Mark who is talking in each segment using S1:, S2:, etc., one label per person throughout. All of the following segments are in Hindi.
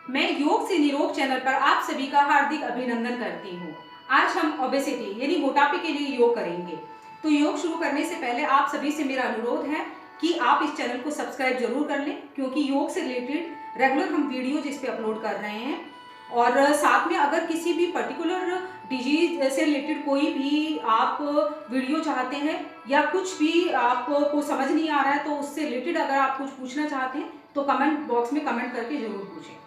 S1: मैं योग से निरोग चैनल पर आप सभी का हार्दिक अभिनंदन करती हूँ। आज हम ओबेसिटी यानी मोटापे के लिए योग करेंगे। तो योग शुरू करने से पहले आप सभी से मेरा अनुरोध है कि आप इस चैनल को सब्सक्राइब जरूर कर लें, क्योंकि योग से रिलेटेड रेगुलर हम वीडियो जिस पे अपलोड कर रहे हैं। और साथ में अगर किसी भी पर्टिकुलर डिजीज से रिलेटेड कोई भी आप वीडियो चाहते हैं या कुछ भी आपको समझ नहीं आ रहा है, तो उससे रिलेटेड अगर आप कुछ पूछना चाहते हैं तो कमेंट बॉक्स में कमेंट करके जरूर पूछें।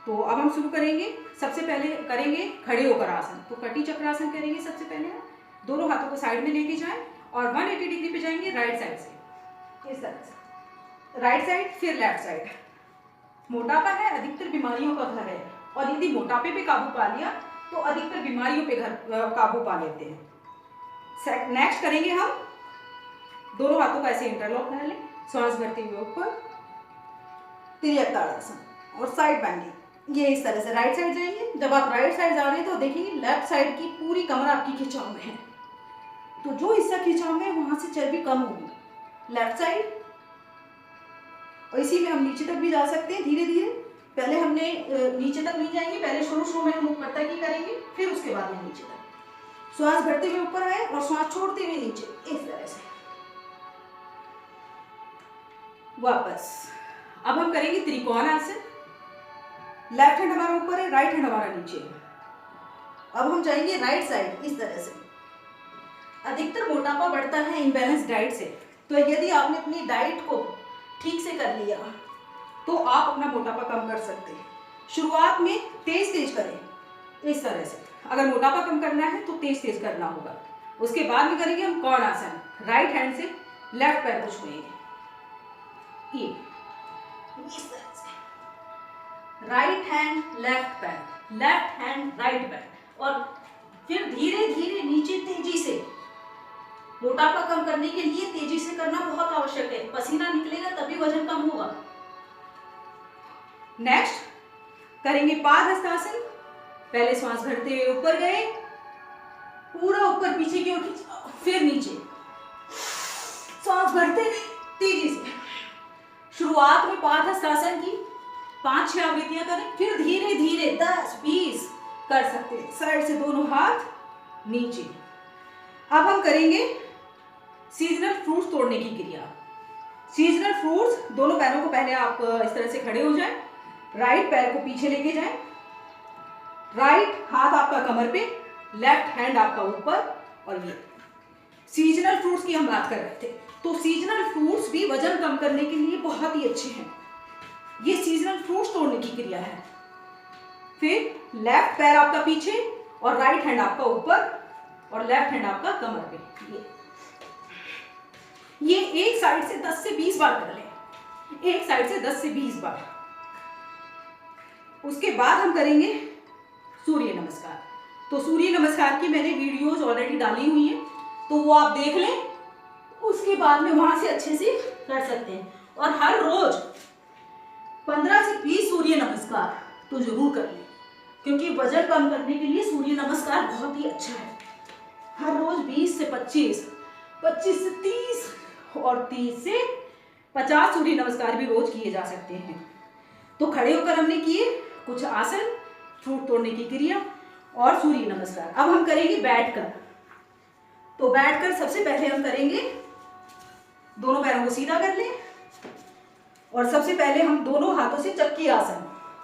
S1: तो अब हम शुरू करेंगे। सबसे पहले करेंगे खड़े होकर आसन। तो कटी चक्रासन करेंगे। सबसे पहले हम दोनों हाथों को साइड में लेके जाएं और 180 डिग्री पे जाएंगे राइट साइड से, इस तरह से राइट साइड फिर लेफ्ट साइड। मोटापा है अधिकतर बीमारियों का घर है, और यदि मोटापे पे काबू पा लिया तो अधिकतर बीमारियों पे काबू पा लेते हैं। नेक्स्ट करेंगे हम दोनों हाथों को ऐसे इंटरलॉक कर लें, श्वास भरते हुए ऊपर, तिर्यक ताड़ासन और साइड बैंडिंग। ये इस तरह से राइट साइड जाएंगे। जब आप राइट साइड जा रहे हैं तो देखिए लेफ्ट साइड की पूरी कमर आपकी खिंचाव में है, तो जो हिस्सा खिंचाव में है वहां से चर्बी कम होगी लेफ्ट साइड। और इसी में हम नीचे तक भी जा सकते हैं धीरे धीरे। पहले हमने नीचे तक नहीं जाएंगे, पहले शुरू में हम ऊपर तक ही करेंगे, फिर उसके बाद में नीचे तक। श्वास भरते हुए ऊपर आए और श्वास छोड़ते हुए नीचे, इस तरह से वापस। अब हम करेंगे त्रिकोण आसन। लेफ्ट हैंड हमारा ऊपर है, राइट हैंड हमारा नीचे है। अब हम जाएंगे राइट साइड इस तरह से। अधिकतर मोटापा बढ़ता है इम्बैलेंस डाइट से, तो यदि आपने अपनी डाइट को ठीक से कर लिया तो आप अपना मोटापा कम कर सकते हैं। शुरुआत में तेज तेज करें इस तरह से। अगर मोटापा कम करना है तो तेज तेज करना होगा। उसके बाद में करेंगे हम कोण आसन। राइट हैंड से लेफ्ट पैर को छुएंगे, ये इस तरह से। राइट हैंड लेफ्ट पैर, लेफ्ट हैंड राइट पैर, और फिर धीरे धीरे नीचे तेजी से। मोटापा कम करने के लिए तेजी से करना बहुत आवश्यक है, पसीना निकलेगा तभी वजन कम होगा। नेक्स्ट करेंगे पादहस्तासन। पहले श्वास भरते हुए ऊपर गए, पूरा ऊपर पीछे की ओर खींचा, फिर नीचे श्वास भरते तेजी से। शुरुआत में पादहस्तासन की 5-6 आवृत्तियां करें, फिर धीरे धीरे 10-20 कर सकते हैं। साइड से दोनों हाथ नीचे। अब हम करेंगे सीजनल फ्रूट्स तोड़ने की क्रिया। सीजनल फ्रूट्स, दोनों पैरों को पहले आप इस तरह से खड़े हो जाएं, राइट पैर को पीछे लेके जाएं, राइट हाथ आपका कमर पे, लेफ्ट हैंड आपका ऊपर, और ये सीजनल फ्रूट्स की हम बात कर रहे थे। तो सीजनल फ्रूट्स भी वजन कम करने के लिए बहुत ही अच्छे हैं। ये सीजनल फ्रूट्स तोड़ने की क्रिया है। फिर लेफ्ट पैर आपका पीछे और राइट हैंड आपका ऊपर और लेफ्ट हैंड आपका कमर पे। ये एक साइड से 10 से 20 बार कर लें, एक साइड से 10 से 20 बार। उसके बाद हम करेंगे सूर्य नमस्कार। तो सूर्य नमस्कार की मैंने वीडियोस ऑलरेडी डाली हुई हैं, तो वो आप देख लें, उसके बाद में वहां से अच्छे से कर सकते हैं। और हर रोज 15 से 20 सूर्य नमस्कार तो जरूर कर लें, क्योंकि वजन कम करने के लिए सूर्य नमस्कार बहुत ही अच्छा है। हर रोज 20 से 25, 25 से 30 और 30 से 50 सूर्य नमस्कार भी रोज किए जा सकते हैं। तो खड़े होकर हमने किए कुछ आसन, फ्रूट तोड़ने की क्रिया और सूर्य नमस्कार। अब हम करेंगे बैठकर। तो बैठकर सबसे पहले हम करेंगे, दोनों पैरों को सीधा कर लें और सबसे पहले हम दोनों हाथों से चक्की आसन।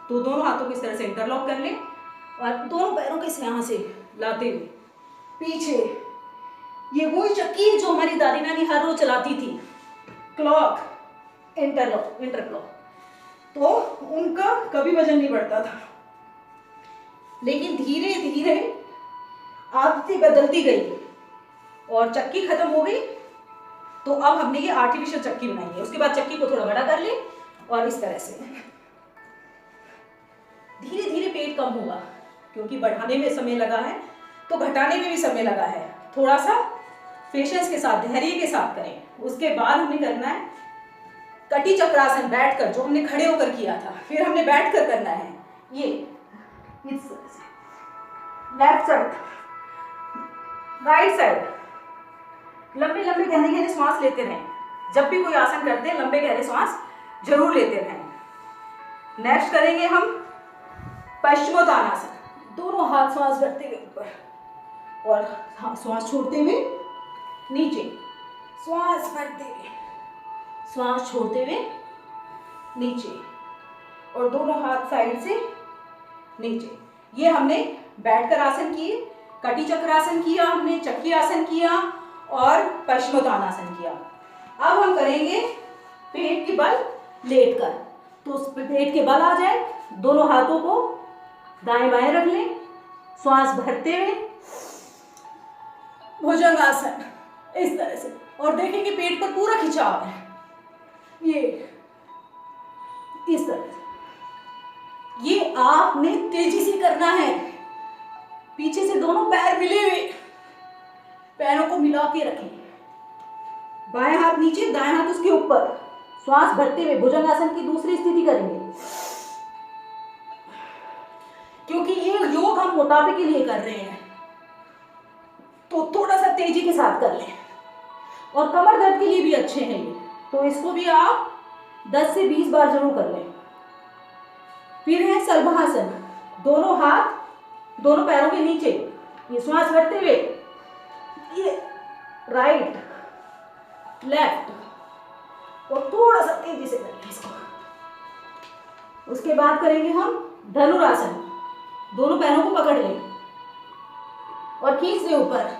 S1: तो दोनों हाथों को इस तरह से इंटरलॉक कर लें और दोनों पैरों के यहाँ से लाते हुए पीछे। ये वही चक्की है जो हमारी दादी नानी हर रोज चलाती थी, क्लॉक, इंटरक्लॉक। तो उनका कभी वजन नहीं बढ़ता था, लेकिन धीरे धीरे आदतें बदलती गई और चक्की खत्म हो गई। तो अब हमने ये आर्टिफिशियल चक्की बनाई है। उसके बाद चक्की को थोड़ा बड़ा कर ले और इस तरह से धीरे धीरे पेट कम होगा, क्योंकि बढ़ाने में समय लगा है तो घटाने में भी समय लगा है। थोड़ा सा पेशेंस के साथ, धैर्य के साथ करें। उसके बाद हमें करना है कटी चक्रासन बैठकर, जो हमने खड़े होकर किया था, फिर हमने बैठकर करना है। ये इस तरह से लेफ्ट साइड, राइट साइड, लंबे लंबे गहरे गहरे श्वास लेते रहें। जब भी कोई आसन करते हैं लंबे गहरे श्वास जरूर लेते रहें। नेक्स्ट करेंगे हम पश्चिमोत्तानासन, दोनों हाथ श्वास भरते हुए ऊपर और श्वास छोड़ते हुए नीचे, श्वास भरते हुए, श्वास छोड़ते हुए नीचे, और दोनों हाथ साइड से नीचे। ये हमने बैठकर आसन किए, कटी चक्रासन किया, हमने चक्की आसन किया और पश्चिमोत्तानासन किया। अब हम करेंगे पेट के बल लेटकर। तो उस पेट के बल आ जाए, दोनों हाथों को दाएं बाएं रख लें, श्वास भरते हुए भुजंगासन इस तरह से, और देखेंगे पेट पर पूरा खिंचाव है, ये इस तरह से। ये आपने तेजी से करना है। पीछे से दोनों पैर मिले हुए, पैरों को मिला के रखें, बाएं हाथ नीचे, दाएं हाथ उसके ऊपर, श्वास भरते हुए भुजंगासन की दूसरी स्थिति करेंगे। क्योंकि ये योग हम मोटापे के लिए कर रहे हैं, तो थोड़ा सा तेजी के साथ कर लें, और कमर दर्द के लिए भी अच्छे हैं ये, तो इसको भी आप 10 से 20 बार जरूर कर लें। फिर है सलभासन, दोनों हाथ दोनों पैरों के नीचे, ये श्वास भरते हुए, ये राइट लेफ्ट, और थोड़ा सा तेजी से करेंगे इसको। उसके बाद करेंगे हम धनुरासन, दोनों पैरों को पकड़ लें और खींच लें ऊपर।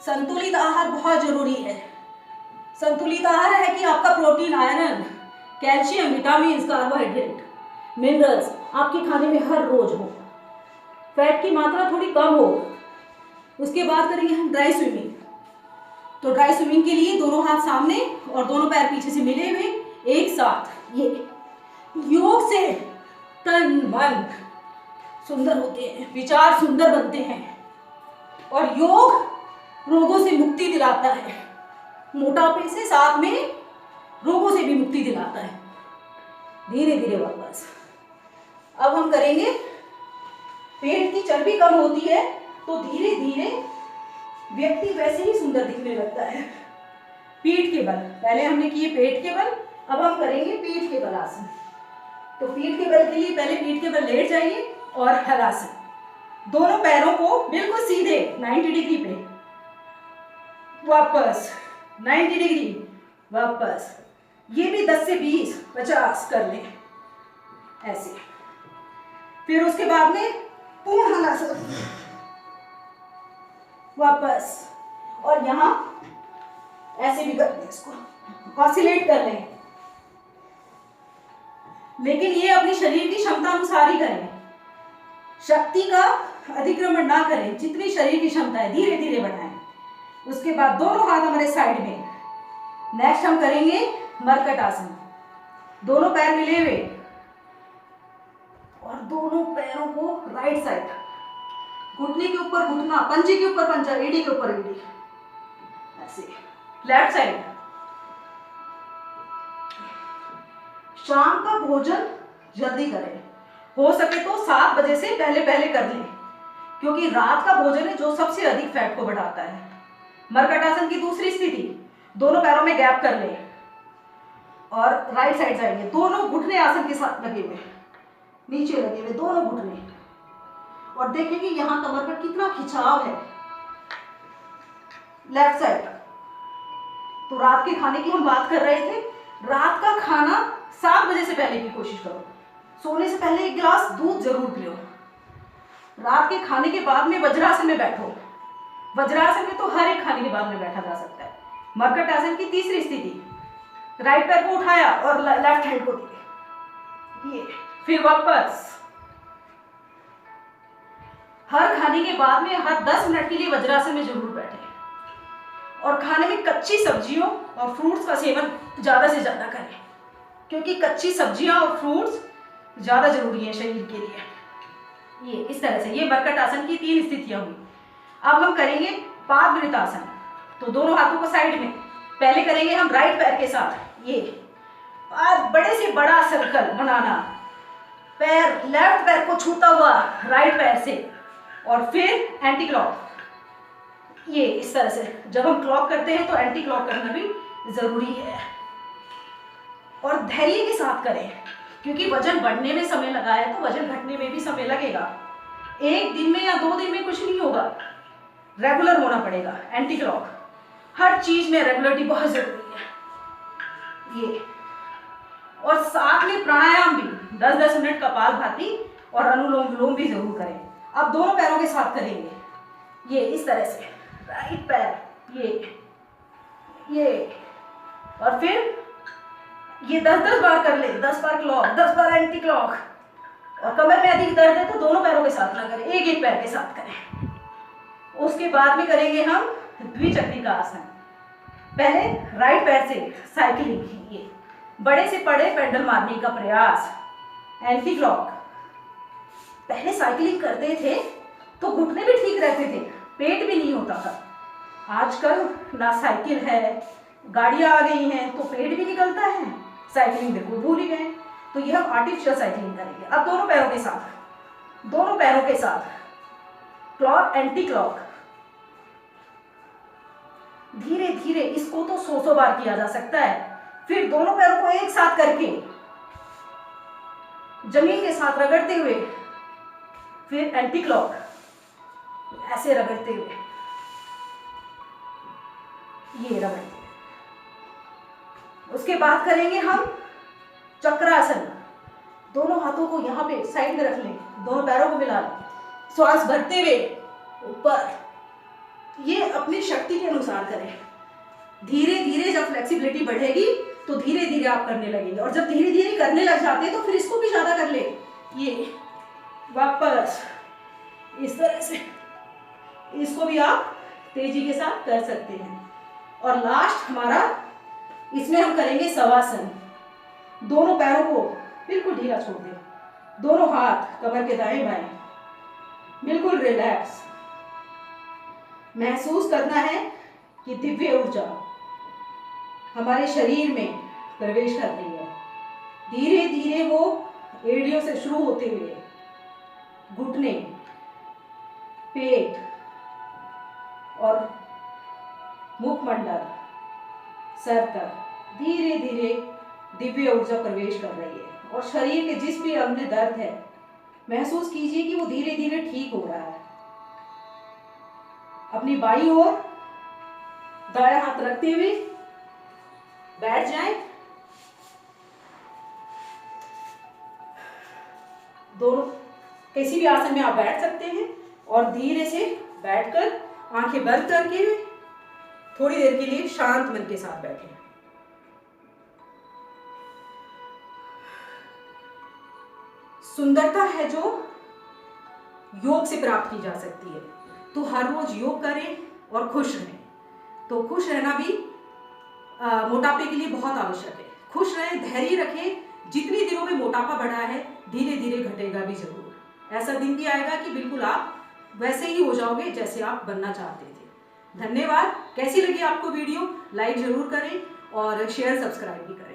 S1: संतुलित आहार बहुत जरूरी है। संतुलित आहार है कि आपका protein, iron, calcium, vitamin, carbohydrate, minerals आपके खाने में हर रोज हो, फैट की मात्रा थोड़ी कम हो। उसके बाद करेंगे हम ड्राई स्विमिंग। तो ड्राई स्विमिंग के लिए दोनों हाथ सामने और दोनों पैर पीछे से मिले हुए एक साथ। ये योग से तन मन सुंदर होते हैं, विचार सुंदर बनते हैं, और योग रोगों से मुक्ति दिलाता है, मोटापे से, साथ में रोगों से भी मुक्ति दिलाता है। धीरे धीरे वापस। अब हम करेंगे, पेट की चर्बी कम होती है तो धीरे धीरे व्यक्ति वैसे ही सुंदर दिखने लगता है। पीठ के बल, पहले हमने किए पेट के बल, अब हम करेंगे पीठ के बल आसन। तो पीठ के बल के लिए पहले पीठ के बल लेट जाइए और हलासन, दोनों पैरों को बिल्कुल सीधे 90 डिग्री पे, वापस 90 डिग्री, वापस। ये भी 10 से 20, 50 कर लें ऐसे। फिर उसके बाद में पूर्ण हलासन, वापस, और यहां ऐसे भी कर लें, इसको ऑसिलेट कर लें, लेकिन ये अपनी शरीर की क्षमता अनुसार ही करें, शक्ति का अतिक्रमण ना करें, जितनी शरीर की क्षमता है धीरे धीरे बढ़ाएं। उसके बाद दोनों हाथ हमारे साइड में। नेक्स्ट हम करेंगे मरकट आसन, दोनों पैर मिले हुए और दोनों पैरों को राइट साइड, घुटने के ऊपर घुटना, पंजे के ऊपर पंजा, एड़ी के ऊपर एड़ी, ऐसे। Left side. शाम का भोजन जल्दी करें, हो सके तो 7 बजे से पहले पहले कर लें, क्योंकि रात का भोजन है जो सबसे अधिक फैट को बढ़ाता है। मरकट आसन की दूसरी स्थिति, दोनों पैरों में गैप कर लें और राइट साइड जाएंगे, दोनों घुटने आसन के साथ लगे हुए, नीचे लगे हुए दोनों घुटने, और देखेंगे यहां कमर पर कितना खिंचाव है। Left side. तो रात के खाने की हम बात कर रहे थे, रात का खाना 7 बजे से पहले की कोशिश करो, सोने से पहले 1 गिलास दूध जरूर पियो। रात के खाने के बाद में वज्रासन में बैठो, वज्रासन में तो हर एक खाने के बाद में बैठा जा सकता है। मरकट आसन की तीसरी स्थिति, राइट पैर को उठाया और लेफ्ट हैंड को दिए, ये, फिर वापस। हर खाने के बाद में हर 10 मिनट के लिए वज्रासन में जरूर बैठे, और खाने में कच्ची सब्जियों और फ्रूट्स का सेवन ज्यादा से ज्यादा करें, क्योंकि कच्ची सब्जियां और फ्रूट्स ज्यादा जरूरी है शरीर के लिए। ये इस तरह से, ये मरकट आसन की 3 स्थितियां हुई। अब हम करेंगे पादवृत्तासन। तो दोनों हाथों को साइड में, पहले करेंगे हम राइट पैर के साथ, ये बड़े से बड़ा सर्कल बनाना, पैर लेफ्ट पैर को छूता हुआ राइट पैर से, और फिर एंटी क्लॉक, ये इस तरह से। जब हम क्लॉक करते हैं तो एंटी क्लॉक करना भी जरूरी है।
S2: और धैर्य के साथ करें, क्योंकि वजन बढ़ने में समय लगा है तो वजन घटने में भी समय लगेगा। एक दिन में या 2 दिन में कुछ नहीं होगा, रेगुलर होना पड़ेगा। एंटी क्लॉक, हर चीज में रेगुलरिटी बहुत जरूरी है। ये और साथ में प्राणायाम भी 10-10 मिनट कपालभाति और अनुलोम विलोम भी जरूर करें। अब दोनों पैरों के साथ करेंगे, ये इस तरह से, राइट पैर ये और फिर ये 10-10 बार कर ले, 10 बार क्लॉक, 10 बार एंटी क्लॉक। और कमर में अधिक दर्द है तो दोनों पैरों के साथ ना करें, एक एक पैर के साथ करें। उसके बाद में करेंगे हम द्विचक्री का आसन। पहले राइट पैर से साइकिलिंग, ये बड़े से बड़े पेडल मारने का प्रयास, एंटी क्लॉक। पहले साइकिलिंग करते थे तो घुटने भी ठीक रहते थे, पेट भी नहीं होता था। आजकल ना साइकिल है, गाड़ियां आ गई हैं तो पेट भी निकलता है, साइकिलिंग बिल्कुल भूल ही गए। तो ये हम आर्टिफिशियल साइकिलिंग करेंगे। अब दोनों पैरों के साथ क्लॉक एंटी क्लॉक, धीरे धीरे। इसको तो 100 बार किया जा सकता है। फिर दोनों पैरों को एक साथ करके जमीन के साथ रगड़ते हुए, फिर एंटी क्लॉक ऐसे रगड़ते हुए, ये रगड़ते। उसके बाद करेंगे हम चक्रासन। दोनों हाथों को यहाँ पे साइड में रख लें, दोनों पैरों को मिला लें, श्वास भरते हुए ऊपर। ये अपनी शक्ति के अनुसार करें। धीरे धीरे जब फ्लेक्सिबिलिटी बढ़ेगी तो धीरे धीरे आप करने लगेंगे, और जब धीरे धीरे करने लग जाते हैं तो फिर इसको भी ज्यादा कर ले। ये वापस इस तरह से, इसको भी आप तेजी के साथ कर सकते हैं। और लास्ट हमारा, इसमें हम करेंगे शवासन। दोनों पैरों को बिल्कुल ढीला छोड़ दें, दोनों हाथ कमर के दाएं बाएं, बिल्कुल रिलैक्स। महसूस करना है कि दिव्य ऊर्जा हमारे शरीर में प्रवेश कर रही है। धीरे धीरे वो एड़ियों से शुरू होते हुए घुटने, पेट और मुखमंडल, सर तक धीरे धीरे दिव्य ऊर्जा प्रवेश कर रही है। और शरीर के जिस भी अंग में दर्द है, महसूस कीजिए कि वो धीरे धीरे ठीक हो रहा है। अपनी बाईं ओर दायां हाथ रखते हुए बैठ जाएं। दोनों किसी भी आसन में आप बैठ सकते हैं और धीरे से बैठकर आंखें बंद करके थोड़ी देर के लिए शांत मन के साथ बैठें। सुंदरता है जो योग से प्राप्त की जा सकती है। तो हर रोज योग करें और खुश रहें। तो खुश रहना भी मोटापे के लिए बहुत आवश्यक है। खुश रहें, धैर्य रखें। जितने दिनों में मोटापा बढ़ा है धीरे धीरे घटेगा भी जरूर। ऐसा दिन भी आएगा कि बिल्कुल आप वैसे ही हो जाओगे जैसे आप बनना चाहते थे। धन्यवाद। कैसी लगी आपको वीडियो? लाइक जरूर करें और शेयर सब्सक्राइब भी करें।